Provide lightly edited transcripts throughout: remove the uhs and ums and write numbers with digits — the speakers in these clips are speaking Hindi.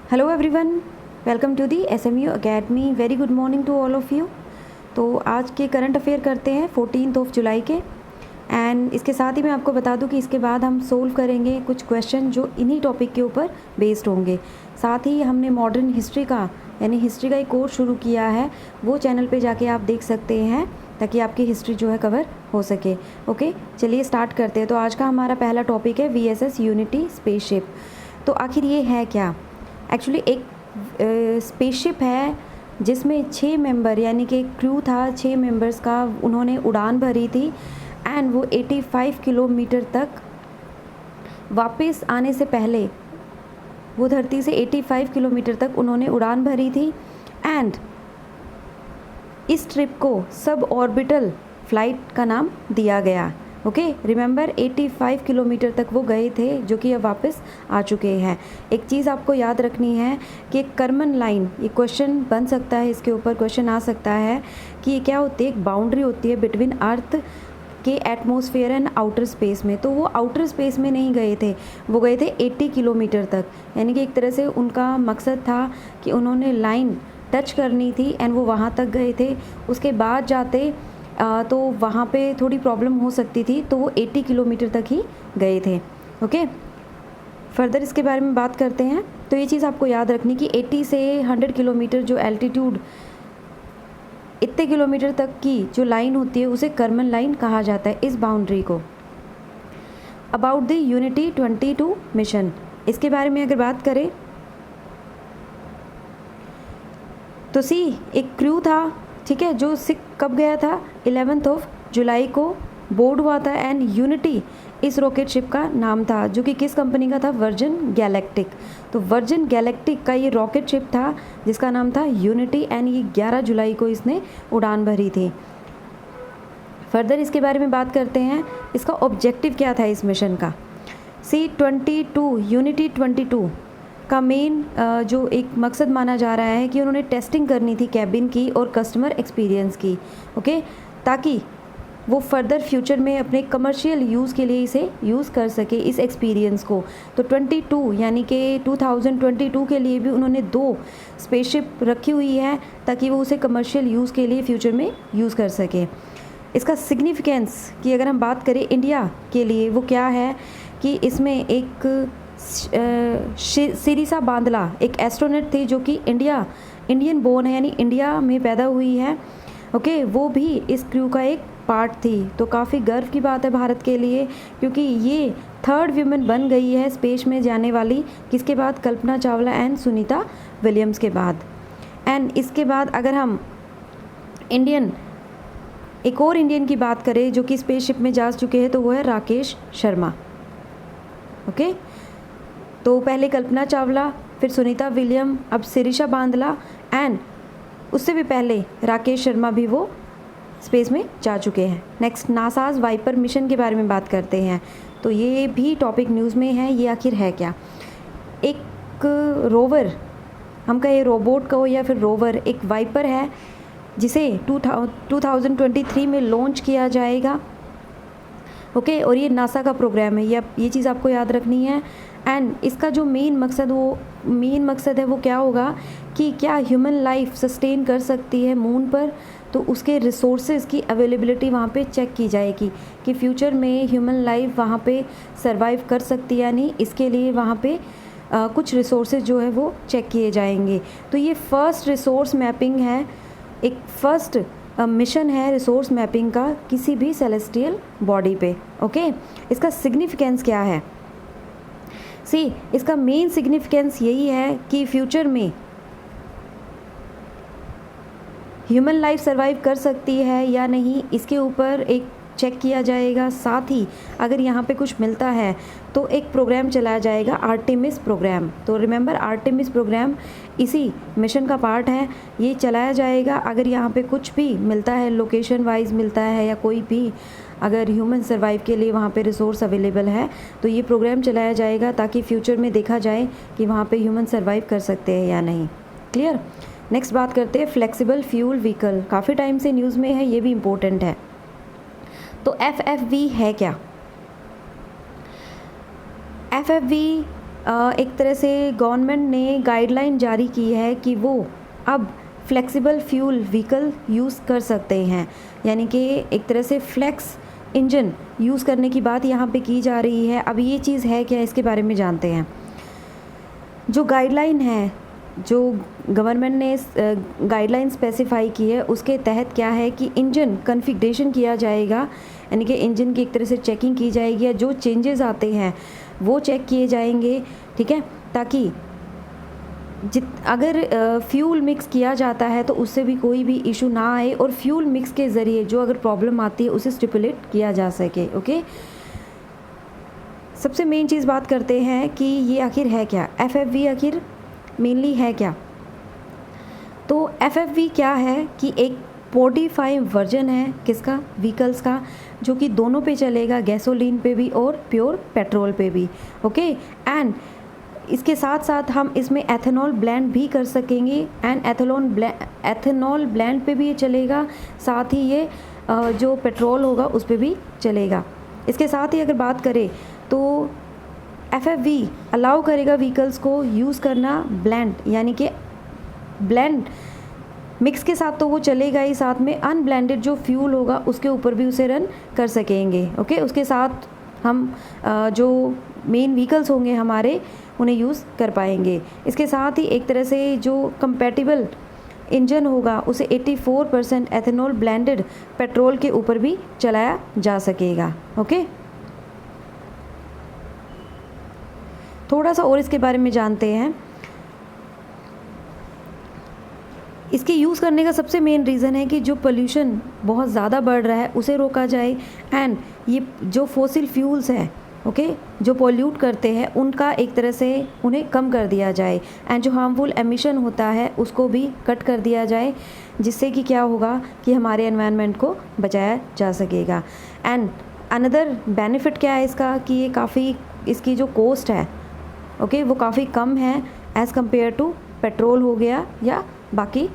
Hello everyone, welcome to the SMU academy. Very good morning to all of you. तो आज के करंट अफेयर करते हैं 14 जुलाई के। एंड इसके साथ ही मैं आपको बता दूं कि इसके बाद हम सोल्व करेंगे कुछ क्वेश्चन जो इन्हीं टॉपिक के ऊपर बेस्ड होंगे। साथ ही हमने मॉडर्न हिस्ट्री का यानी हिस्ट्री का एक कोर्स शुरू किया है, वो चैनल पे जाके आप देख सकते हैं ताकि आपकी हिस्ट्री जो है कवर हो सके। ओके, चलिए स्टार्ट करते हैं। तो आज का हमारा पहला टॉपिक है VSS यूनिटी स्पेसशिप। तो आखिर ये है क्या? एक्चुअली एक स्पेसशिप है जिसमें 6 मेंबर यानी कि क्रू था, 6 मेंबर्स का उन्होंने उड़ान भरी थी। एंड वो 85 किलोमीटर तक वापस आने से पहले वो धरती से 85 किलोमीटर तक उन्होंने उड़ान भरी थी। एंड इस ट्रिप को सब ऑर्बिटल फ्लाइट का नाम दिया गया। ओके, रिमेंबर 85 किलोमीटर तक वो गए थे जो कि अब वापस आ चुके हैं। एक चीज़ आपको याद रखनी है कि कर्मन लाइन, ये क्वेश्चन बन सकता है, इसके ऊपर क्वेश्चन आ सकता है कि ये क्या होती है, एक बाउंड्री होती है बिटवीन अर्थ के एटमॉस्फेयर एंड आउटर स्पेस में। तो वो आउटर स्पेस में नहीं गए थे, वो गए थे 80 किलोमीटर तक। यानी कि एक तरह से उनका मकसद था कि उन्होंने लाइन टच करनी थी एंड वो वहाँ तक गए थे। उसके बाद जाते तो वहाँ पे थोड़ी प्रॉब्लम हो सकती थी, तो वो 80 किलोमीटर तक ही गए थे। ओके, फर्दर इसके बारे में बात करते हैं। तो ये चीज़ आपको याद रखनी कि 80 से 100 किलोमीटर जो एल्टीट्यूड, इतने किलोमीटर तक की जो लाइन होती है उसे कर्मन लाइन कहा जाता है, इस बाउंड्री को। अबाउट द यूनिटी 22 मिशन, इसके बारे में अगर बात करें तो एक क्रू था, ठीक है, जो कब गया था, 11 जुलाई को बोर्ड हुआ था। एंड यूनिटी इस रॉकेट शिप का नाम था, जो कि किस कंपनी का था, वर्जिन गैलेक्टिक। तो वर्जिन गैलेक्टिक का ये रॉकेट शिप था जिसका नाम था यूनिटी। एंड ये 11 जुलाई को इसने उड़ान भरी थी। फर्दर इसके बारे में बात करते हैं, इसका ऑब्जेक्टिव क्या था इस मिशन का। यूनिटी 22 का मेन जो एक मकसद माना जा रहा है कि उन्होंने टेस्टिंग करनी थी कैबिन की और कस्टमर एक्सपीरियंस की। ओके, ताकि वो फर्दर फ्यूचर में अपने कमर्शियल यूज़ के लिए इसे यूज़ कर सके, इस एक्सपीरियंस को। तो 22 यानी कि 2022 के लिए भी उन्होंने 2 स्पेसशिप रखी हुई है ताकि वो उसे कमर्शियल यूज़ के लिए फ्यूचर में यूज़ कर सके। इसका सिग्निफिकेंस की अगर हम बात करें इंडिया के लिए, वो क्या है कि इसमें एक सिरिसा बांदला एक एस्ट्रोनॉट थी जो कि इंडियन बोर्न है, यानी इंडिया में पैदा हुई है। ओके, वो भी इस क्रू का एक पार्ट थी। तो काफ़ी गर्व की बात है भारत के लिए, क्योंकि ये 3rd वीमेन बन गई है स्पेस में जाने वाली, किसके बाद, कल्पना चावला एंड सुनीता विलियम्स के बाद। एंड इसके बाद अगर हम एक और इंडियन की बात करें जो कि स्पेसशिप में जा चुके हैं, तो वो है राकेश शर्मा। ओके, तो पहले कल्पना चावला, फिर सुनीता विलियम, अब सिरिशा बांदला, एंड उससे भी पहले राकेश शर्मा भी वो स्पेस में जा चुके हैं। नेक्स्ट, नासाज वाइपर मिशन के बारे में बात करते हैं। तो ये भी टॉपिक न्यूज़ में है। ये आखिर है क्या? एक रोवर, हम कहें रोबोट कहो या फिर रोवर, एक वाइपर है जिसे 2023 में लॉन्च किया जाएगा। ओके, और ये नासा का प्रोग्राम है, ये चीज़ आपको याद रखनी है। एंड इसका जो मेन मकसद है वो क्या होगा कि क्या ह्यूमन लाइफ सस्टेन कर सकती है मून पर, तो उसके रिसोर्सेज की अवेलेबिलिटी वहाँ पे चेक की जाएगी कि फ्यूचर में ह्यूमन लाइफ वहाँ पे सरवाइव कर सकती है या नहीं। इसके लिए वहाँ पे कुछ रिसोर्सेज जो है वो चेक किए जाएंगे। तो ये फर्स्ट रिसोर्स मैपिंग है, एक फर्स्ट मिशन है रिसोर्स मैपिंग का किसी भी सेलेस्टियल बॉडी पे। ओके, इसका सिग्निफिकेंस क्या है? इसका मेन सिग्निफिकेंस यही है कि फ्यूचर में ह्यूमन लाइफ सरवाइव कर सकती है या नहीं, इसके ऊपर एक चेक किया जाएगा। साथ ही अगर यहाँ पे कुछ मिलता है तो एक प्रोग्राम चलाया जाएगा, आर्टेमिस प्रोग्राम। तो रिमेंबर, आर्टेमिस प्रोग्राम इसी मिशन का पार्ट है, ये चलाया जाएगा। अगर यहाँ पे कुछ भी मिलता है, लोकेशन वाइज मिलता है या कोई भी अगर ह्यूमन सर्वाइव के लिए वहाँ पे रिसोर्स अवेलेबल है, तो ये प्रोग्राम चलाया जाएगा ताकि फ्यूचर में देखा जाए कि वहाँ पे ह्यूमन सर्वाइव कर सकते हैं या नहीं। क्लियर? नेक्स्ट बात करते हैं फ्लेक्सिबल फ्यूल व्हीकल। काफ़ी टाइम से न्यूज़ में है, ये भी इम्पोर्टेंट है। तो FFV है क्या? FFV एक तरह से गवर्नमेंट ने गाइडलाइन जारी की है कि वो अब फ्लेक्सिबल फ्यूल व्हीकल यूज़ कर सकते हैं, यानी कि एक तरह से फ्लेक्स इंजन यूज़ करने की बात यहाँ पे की जा रही है। अब ये चीज़ है क्या, इसके बारे में जानते हैं। जो गाइडलाइन है, जो गवर्नमेंट ने गाइडलाइन स्पेसिफाई की है, उसके तहत क्या है कि इंजन कॉन्फ़िगरेशन किया जाएगा, यानी कि इंजन की एक तरह से चेकिंग की जाएगी, या जो चेंजेस आते हैं वो चेक किए जाएंगे, ठीक है, ताकि अगर फ्यूल मिक्स किया जाता है तो उससे भी कोई भी इशू ना आए, और फ्यूल मिक्स के ज़रिए जो अगर प्रॉब्लम आती है उसे स्टिपुलेट किया जा सके। ओके, सबसे मेन चीज़ बात करते हैं कि ये आखिर है क्या, FFV आखिर मेनली है क्या। तो FFV क्या है कि एक मॉडिफाइड वर्जन है किसका, व्हीकल्स का, जो कि दोनों पे चलेगा, गैसोलीन पे भी और प्योर पेट्रोल पे भी। ओके, एंड इसके साथ साथ हम इसमें एथेनॉल ब्लेंड भी कर सकेंगे, एंड एथेनॉल ब्लेंड पे भी ये चलेगा, साथ ही ये जो पेट्रोल होगा उस पे भी चलेगा। इसके साथ ही अगर बात करें तो FFV अलाउ करेगा व्हीकल्स को यूज़ करना ब्लेंड, यानी कि ब्लेंड मिक्स के साथ तो वो चलेगा ही, साथ में अनब्लेंडेड जो फ्यूल होगा उसके ऊपर भी उसे रन कर सकेंगे। ओके, उसके साथ हम जो मेन व्हीकल्स होंगे हमारे उन्हें यूज़ कर पाएंगे। इसके साथ ही एक तरह से जो कंपैटिबल इंजन होगा उसे 84% एथेनॉल ब्लेंडेड पेट्रोल के ऊपर भी चलाया जा सकेगा। ओके, थोड़ा सा और इसके बारे में जानते हैं। इसके यूज़ करने का सबसे मेन रीज़न है कि जो पोल्यूशन बहुत ज़्यादा बढ़ रहा है उसे रोका जाए, एंड ये जो फॉसिल फ्यूल्स हैं, ओके, जो पोल्यूट करते हैं उनका एक तरह से उन्हें कम कर दिया जाए, एंड जो हार्मफुल एमिशन होता है उसको भी कट कर दिया जाए, जिससे कि क्या होगा कि हमारे एनवायरनमेंट को बचाया जा सकेगा। एंड अनदर बेनिफिट क्या है इसका कि ये काफ़ी, इसकी जो कॉस्ट है, ओके, वो काफ़ी कम है एज़ कम्पेयर टू पेट्रोल हो गया या बाकी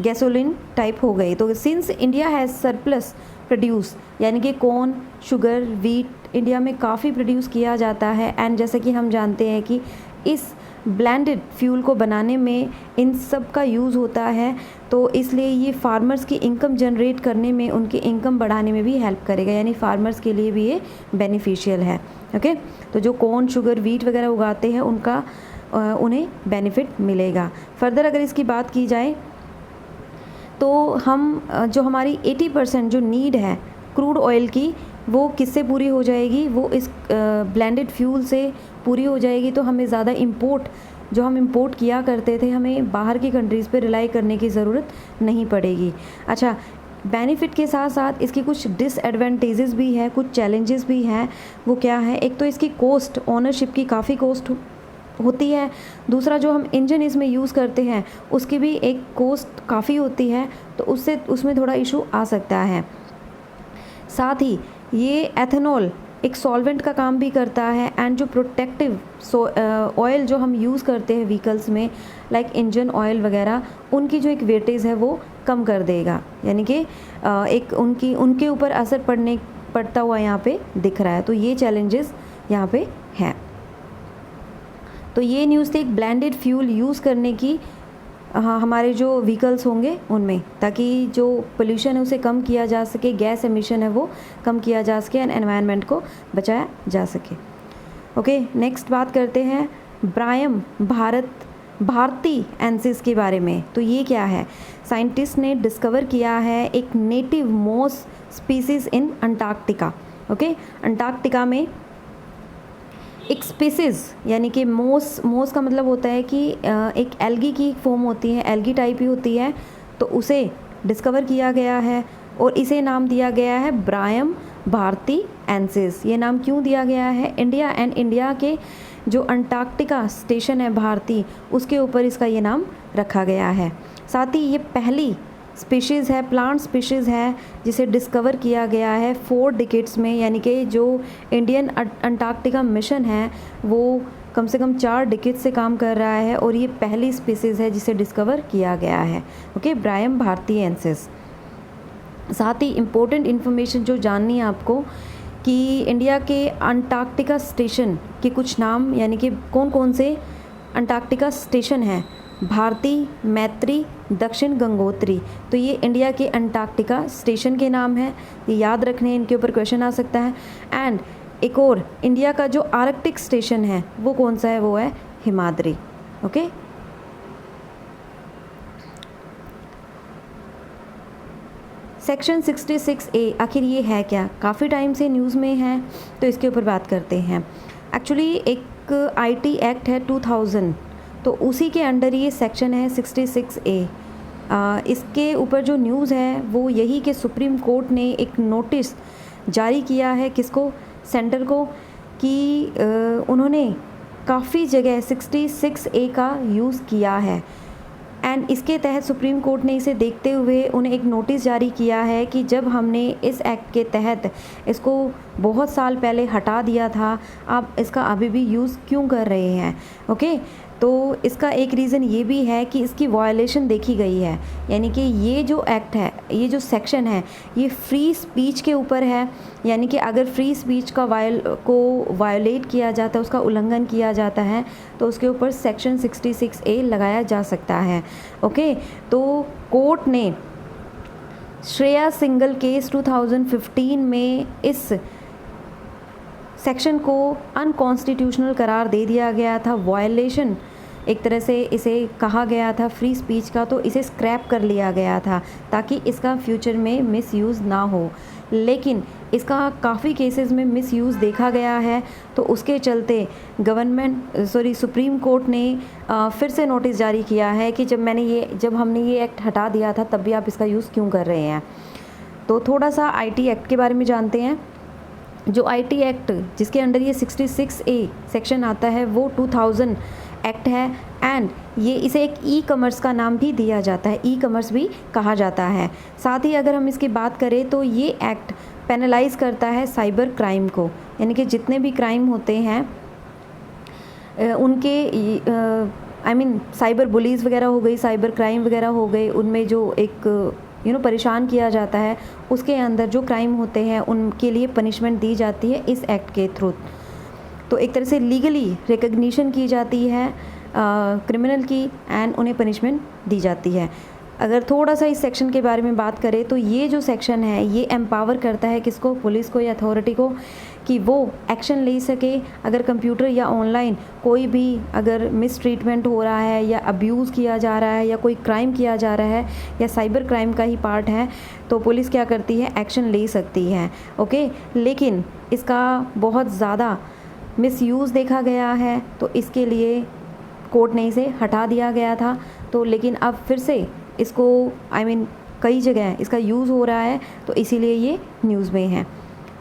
गैसोलीन टाइप हो गई। तो since India has surplus produce, यानी कि कॉर्न, शुगर, वीट इंडिया में काफ़ी प्रोड्यूस किया जाता है, एंड जैसे कि हम जानते हैं कि इस ब्लेंडेड फ्यूल को बनाने में इन सब का यूज़ होता है, तो इसलिए ये फार्मर्स की इनकम जनरेट करने में, उनकी इनकम बढ़ाने में भी हेल्प करेगा, यानी फार्मर्स के लिए भी ये बेनिफिशियल है। ओके, तो जो कॉर्न, शुगर, वीट वगैरह उगाते हैं उनका उन्हें बेनिफिट मिलेगा। फर्दर अगर इसकी बात की जाए तो हम जो हमारी 80% जो नीड है क्रूड ऑयल की, वो किससे पूरी हो जाएगी, वो इस ब्लेंडेड फ्यूल से पूरी हो जाएगी। तो हमें ज़्यादा जो हम इंपोर्ट किया करते थे, हमें बाहर की कंट्रीज़ पे रिलाई करने की ज़रूरत नहीं पड़ेगी। अच्छा, बेनिफिट के साथ साथ इसकी कुछ डिसएडवांटेजेस भी है, कुछ चैलेंजेस भी हैं। वो क्या है, एक तो इसकी कॉस्ट, ओनरशिप की काफ़ी कॉस्ट होती है। दूसरा, जो हम इंजन इसमें यूज़ करते हैं उसकी भी एक कॉस्ट काफ़ी होती है, तो उसमें थोड़ा इशू आ सकता है। साथ ही ये एथेनॉल एक सॉल्वेंट का काम भी करता है, एंड जो प्रोटेक्टिव ऑयल जो हम यूज़ करते हैं व्हीकल्स में, लाइक इंजन ऑयल वगैरह, उनकी जो एक वेटेज है वो कम कर देगा, यानी कि एक उनके ऊपर असर पड़ता हुआ यहाँ पे दिख रहा है। तो ये चैलेंजेस यहाँ पे हैं। तो ये न्यूज़ थी एक ब्लेंडेड फ्यूल यूज़ करने की, हमारे जो व्हीकल्स होंगे उनमें, ताकि जो पोल्यूशन है उसे कम किया जा सके, गैस एमिशन है वो कम किया जा सके, एंड एनवायरनमेंट को बचाया जा सके। ओके, नेक्स्ट बात करते हैं ब्रायम भारती एंसिस के बारे में। तो ये क्या है, साइंटिस्ट ने डिस्कवर किया है एक नेटिव मोस स्पीसीज़ इन अंटार्कटिका। ओके, अंटार्कटिका में एक स्पीसीज़, यानी कि मोस का मतलब होता है कि एक एल्गी की फॉर्म होती है, एल्गी टाइप ही होती है, तो उसे डिस्कवर किया गया है और इसे नाम दिया गया है ब्रायम भारती एंसिस। ये नाम क्यों दिया गया है, इंडिया के जो अंटार्कटिका स्टेशन है भारती, उसके ऊपर इसका ये नाम रखा गया है। साथ ही ये पहली स्पीशीज़ है, प्लांट स्पीशीज़ है, जिसे डिस्कवर किया गया है 4 डिकेड्स में, यानी कि जो इंडियन अंटार्कटिका मिशन है वो कम से कम 4 डिकेड से काम कर रहा है, और ये पहली स्पीसीज़ है जिसे डिस्कवर किया गया है। ओके, ब्रायम भारती एंसिस। साथ ही इम्पोर्टेंट इन्फॉर्मेशन जो जाननी है आपको कि इंडिया के अंटार्कटिका स्टेशन के कुछ नाम, यानी कि कौन कौन से अंटार्कटिका स्टेशन हैं। भारती, मैत्री, दक्षिण गंगोत्री। तो ये इंडिया के अंटार्कटिका स्टेशन के नाम हैं, ये याद रखने, इनके ऊपर क्वेश्चन आ सकता है। एंड एक और इंडिया का जो आर्कटिक स्टेशन है वो कौन सा है, वो है हिमाद्री। ओके, सेक्शन 66A आखिर ये है क्या, काफ़ी टाइम से न्यूज़ में है, तो इसके ऊपर बात करते हैं। एक्चुअली एक IT एक्ट है 2000, तो उसी के अंडर ये सेक्शन है 66A। इसके ऊपर जो न्यूज़ है वो यही कि सुप्रीम कोर्ट ने एक नोटिस जारी किया है, किसको, सेंटर को, कि उन्होंने काफ़ी जगह 66A का यूज़ किया है। एंड इसके तहत सुप्रीम कोर्ट ने इसे देखते हुए उन्हें एक नोटिस जारी किया है कि जब हमने इस एक्ट के तहत इसको बहुत साल पहले हटा दिया था, आप इसका अभी भी यूज़ क्यों कर रहे हैं। ओके, तो इसका एक रीज़न ये भी है कि इसकी वायलेशन देखी गई है, यानी कि ये जो एक्ट है, ये जो सेक्शन है, ये फ्री स्पीच के ऊपर है, यानी कि अगर फ्री स्पीच का वायोलेट किया जाता है, उसका उल्लंघन किया जाता है, तो उसके ऊपर सेक्शन 66A लगाया जा सकता है। ओके, तो कोर्ट ने श्रेया सिंगल केस 2015 में इस सेक्शन को अनकॉन्स्टिट्यूशनल करार दे दिया गया था, वायलेशन एक तरह से इसे कहा गया था फ्री स्पीच का, तो इसे स्क्रैप कर लिया गया था ताकि इसका फ्यूचर में मिसयूज़ ना हो। लेकिन इसका काफ़ी केसेस में मिसयूज़ देखा गया है, तो उसके चलते सुप्रीम कोर्ट ने फिर से नोटिस जारी किया है कि जब हमने ये एक्ट हटा दिया था तब भी आप इसका यूज़ क्यों कर रहे हैं। तो थोड़ा सा IT एक्ट के बारे में जानते हैं। जो IT एक्ट जिसके अंडर ये 66A सेक्शन आता है वो 2000 एक्ट है, एंड ये इसे एक ई-कॉमर्स का नाम भी दिया जाता है, ई-कॉमर्स भी कहा जाता है। साथ ही अगर हम इसकी बात करें तो ये एक्ट पेनलाइज करता है साइबर क्राइम को, यानी कि जितने भी क्राइम होते हैं उनके साइबर बुलीज़ वगैरह हो गई, साइबर क्राइम वगैरह हो गए, उनमें जो एक परेशान किया जाता है, उसके अंदर जो क्राइम होते हैं उनके लिए पनिशमेंट दी जाती है इस एक्ट के थ्रू। तो एक तरह से लीगली रिकग्निशन की जाती है क्रिमिनल की, एंड उन्हें पनिशमेंट दी जाती है। अगर थोड़ा सा इस सेक्शन के बारे में बात करें तो ये जो सेक्शन है ये एम्पावर करता है किसको, पुलिस को या अथॉरिटी को, कि वो एक्शन ले सके अगर कंप्यूटर या ऑनलाइन कोई भी अगर मिसट्रीटमेंट हो रहा है या अब्यूज़ किया जा रहा है या कोई क्राइम किया जा रहा है या साइबर क्राइम का ही पार्ट है, तो पुलिस क्या करती है, एक्शन ले सकती है। ओके, लेकिन इसका बहुत ज़्यादा मिसयूज़ देखा गया है, तो इसके लिए कोर्ट ने इसे हटा दिया गया था। तो लेकिन अब फिर से इसको कई जगह इसका यूज़ हो रहा है, तो इसीलिए ये न्यूज़ में है।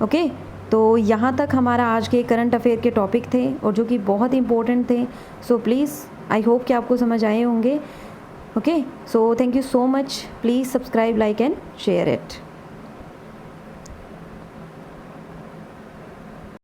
ओके, तो यहाँ तक हमारा आज के करंट अफेयर के टॉपिक थे और जो कि बहुत इंपॉर्टेंट थे। सो प्लीज़ आई होप कि आपको समझ आए होंगे। Okay, so thank you so much. Please subscribe, like and share it.